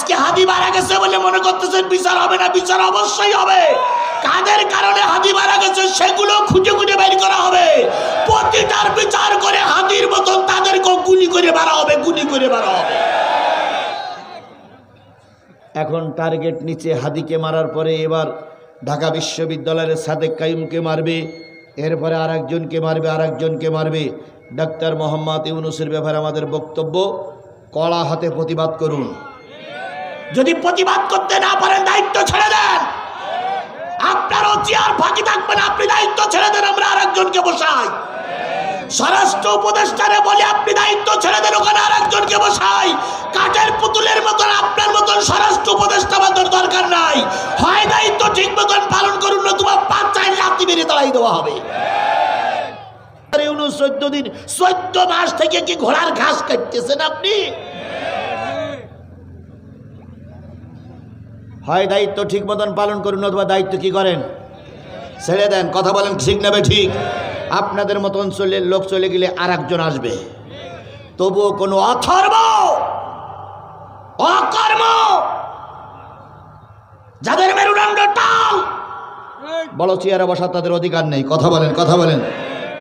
আজকে হাদি মারা গেছে বলে মনে করতেছেন বিচার হবে না, বিচার অবশ্যই হবে। কাদের কারণে হাদি মারা গেছে সেগুলো খুঁজে খুঁজে বের করা হবে, প্রতিটার বিচার করে হাদির মতন তাদেরকে গুলি করে মারা হবে, গুলি করে মারা হবে। এখন টার্গেট নিচে হাদিকে মারার পরে এবার ঢাকা বিশ্ববিদ্যালয়ের সাদেক কাইমকে মারবে, এরপরে আরেকজনকে মারবে, আরেকজনকে মারবে। ডাক্তার মোহাম্মদ ইউনূসের ব্যাপারে আমাদের বক্তব্য, কড়া হাতে প্রতিবাদ করুন। যদি প্রতিবাদ করতে না পারেন দায়িত্ব ছেড়ে দেন। আপনারও চেয়ার ফাঁকি থাকবে না, আপনি দায়িত্ব ছেড়ে দেন, আমরা আরেকজনকে বসাই। স্বরাষ্ট্র উপদেষ্টারে বলে আপনি দায়িত্ব ছেড়ে দেন, ওখানে আরেকজনকে বসাই। কাঠের পুতুলের মতন আপনার মতন স্বরাষ্ট্র উপদেষ্টা আমাদের দরকার নাই। হয় দায়িত্ব ঠিক মতন পালন করুন, নতুবা বাচ্চায় লাথি মেরে তাড়াই দেওয়া হবে। 14 দিন 14 মাস থেকে কি ঘোড়ার ঘাস কাটতেছেন আপনি? হয় দায়িত্ব ঠিক মতন পালন করুন, অথবা দায়িত্ব কি করেন ছেড়ে দেন। কথা বলেন ঠিক নেবে ঠিক। আপনাদের মতন লোক চলে গেলে আর একজন আসবে, তবুও কোনো অথর্ব অকর্ম যাদের মেরুদণ্ড টাল বড় চেয়ারে বসা তাদের অধিকার নেই। কথা বলেন, কথা বলেন।